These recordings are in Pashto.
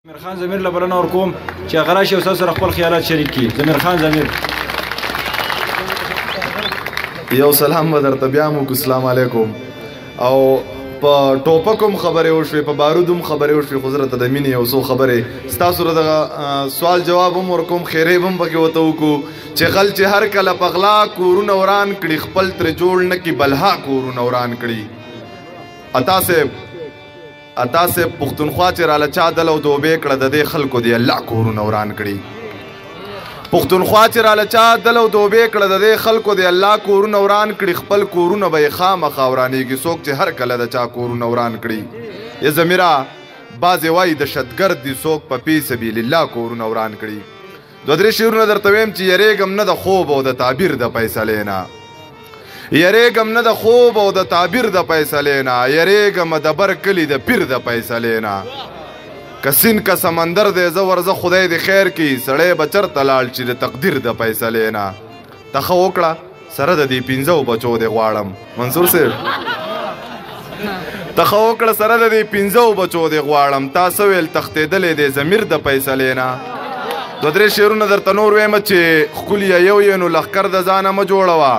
زمیر خان زمیر له بلنه ورکوم چې هغه راشي او سره خپل خیالات شریک کړي. زمیر خان زمیر یو سلام به درته بیا موږ السلام علیکم. او په ټوپک هم خبرې وشوې، په بارود هم خبرې وشوې، خو زه راته د مینې یو څو خبرې ستاسو له دغه سوال جواب هم ورکوم، خیرې هم پکې ورته وکړو چې غل چې هر کله په غلا کورونه وران کړي خپل ترې جوړ نه کړي بلها کورونه وران کړي. اتا سے پښتونخوا چې راله چا دل او دوبې کړه د دې خلکو دی الله کورونه وران کړي. پښتونخوا چې راله چا دل او دوبې کړه د دې خلکو دی الله کورونه وران کړي. خپل کورونه به یې خامخا ورانېږي څوک چې هر کله د چا کورونه وران کړي. یا زمیره بعضې وایي دهشتګرد دي څوک په فی سبیل الله کورونه وران کړي. دوه درې شعرونه درته ویم چې یریږم نه د خوب او د تعبیر د فیصلې نه، یریږم نه د خوب او د تعبیر د فیصلې نه، یریږم د بر کلي د پیر د فیصلې نه. که سیند که سمندر دی زه ورځه خدای د خیر کړي، سړی به چرته لاړ چې د تقدیر د فیصلې نه. ته ښه وکړه سره د دې 15 بچو دې غواړم منصور صاحب، ته ښه وکړه سره د دې 15 بچو دې غواړم. تا څه ویل تښتېدلی دی ضمیر د فیصلې نه. دوه درې شعرونه درته نور ویمه چې ښکلي یو یې نو لښکر د ځانه مه جوړوه،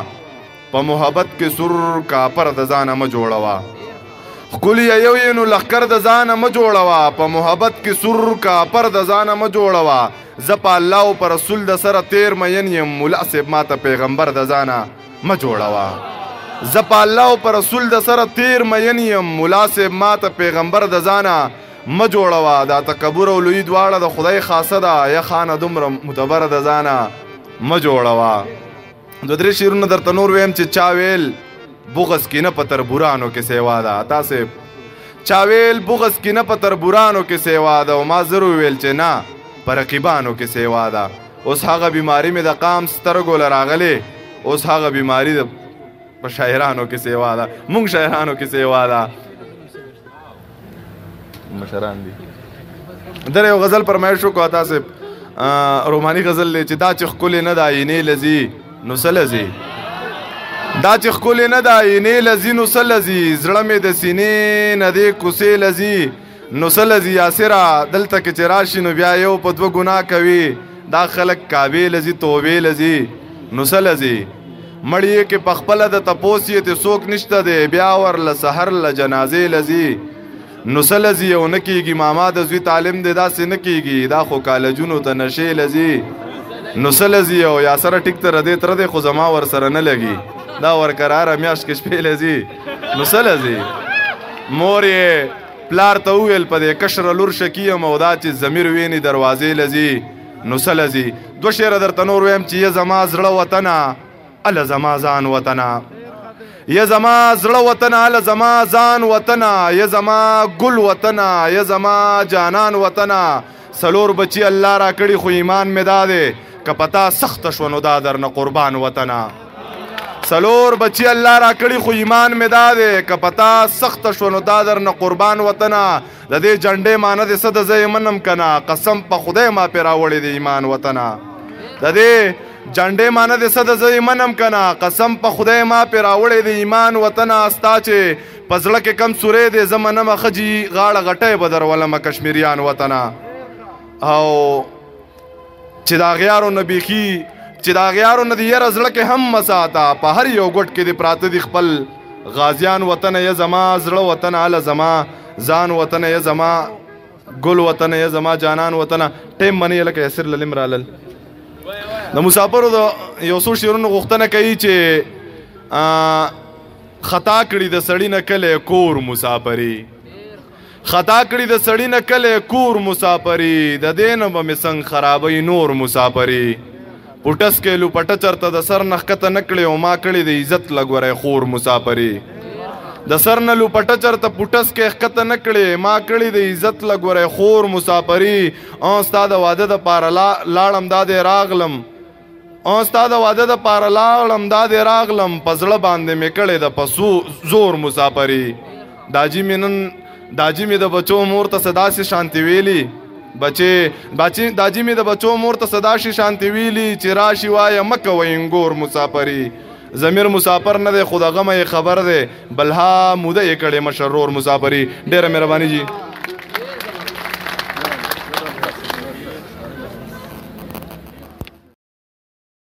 په محبت کې سور کاپر د ځانه مه جوړوه. ښکلي یو یې نو لښکر د ځانه مه جوړوه، په محبت کې سور کاپر د ځانه مه جوړوه. زه په الله او په رسول د سره تیر مین یم، ملا صاحب ماته پیغمبر د ځانه مه جوړوه. زه په الله او په رسول د سره تیر مین یم، ملا صاحب ماته پیغمبر د ځانه مه جوړوه. دا تکبر او لوی دواړه د خدای خاصه ده، یا خانه دومره متبره د ځانه مه جوړوه. دو درې شعرونه درته نور ویم چې چا ویل بغض کې نه په تربورانو کې سیوا ده. تاسې چا ویل بغض کې نه په تربورانو کې سیوا ده، او ما زر ویل چې نه په رقیبانو کې سیوا ده. اوس هغه بیماري مې د قام سترګو له راغلې، اوس هغه بیماري په شاعرانو کې سیوا ده، مونږ شاعرانو کې سیوا ده. مشران دي در یو غزل فرمایش وکړو تاسې روماني غزل دی چې دا چې ښکلې نه ده آینې لذي نو څه لذي، دا چې ښکلې نه ده آینې لذي نو څه لذي، زړه مې د سینې نه دی کوڅې لذي نو څه لذي. یاسره دلته کې چې راشي نو بیا یو په دوه ګناه کوي، دا خلک کعبې لذي توبې لذي نو څه لذي. مړی یې کې پخپله د تپوس یې ته څوک نشته دی، بیا ورله سحر له جنازې لذي نو څه لذي. او نه کېږي ماما د زوی تعلیم دی داسې نه کېږي، دا خو کالجونو ته نشې لذي نو څه لذي. او یاسره ټیک ته ردې تره دی خو زما ورسره نه لګي، دا ورقراره میاشت کې شپې لذي نو څه لذي. مور یې پلار ته وویل په دې کشره لور شکي یم، او دا چې ضمیر ویني دروازې لذي نو څه لذي. دوه شعره درته نور ویم چې یه زما زړه وطنه اله زما ځان وطنه، یه زما زړه وطنه اله زما ځان وطنه، یه زما ګل وطنه، یه زما جانان وطنه. سلور بچی الله را کړي خو ایمان مې دا دی که پتا سخت شو نو دا درنه قربان وطنه. سلور بچی الله را کړي خو ایمان مې دا دی که پتا سخت شو نو دا درنه قربان وطنه. د دې جنډې مانه دې څه د زه یې منم که نه، قسم په خدای ما پې راوړې د ایمان وطنه. د دې جنډې مانه دې څه د زه یې منم که نه، قسم په خدای ما پې راوړې د ایمان وطنه. ستا چې په زړه کې کم سوری دی زه منمه ښځي غاړه غټۍ به در ولمه کشمیریان وطنه. او چې د اغیارو نه بیخي چې د اغیارو نه د یره زړه کې هم مساته، په هر یو ګوټ کې دې پراته دي خپل غازیان وطنه. یه زما زړه وطنه اله زما ځان وطنه، یه زما ګل وطنه، یه زما جانان وطنه. ټیم منی لکه یسر للم رالل. د مسافرو د یو څو شعرونو غوښتنه کوي چې خطا کړي د سړي نه کلی کور مسافري، خطا کړي د سړي نه کلی کور مسافري، د دې نه به مې څنګ خرابوي نور مسافري. پوټس کې لوپټه چرته د سر نه ښکته نه کړې او ما کړې د عزت لګوری خور مسافري. د سر نه لوپټه چرته پوټس کې ښکته نه کړې ما کړې د عزت لګوری خور مسافري. ستا د واده دپاره لاړم دا دی راغلم، ستا د واده دپاره لاړم دا دی راغلم، په زړه باندې مې کړې د پسو زور مسافري. داجي مې د بچو مور ته څه داسې شانتې ویلي، داجي مې د بچو مور ته څه داسې شانتې ویلي چې راشي وایه مه کوئ انګور مسافري. ضمیر مسافر نه دی خو د غمه یې خبر دی، بلها موده یې کړې مشرور مسافري. ډېره مهرباني جي.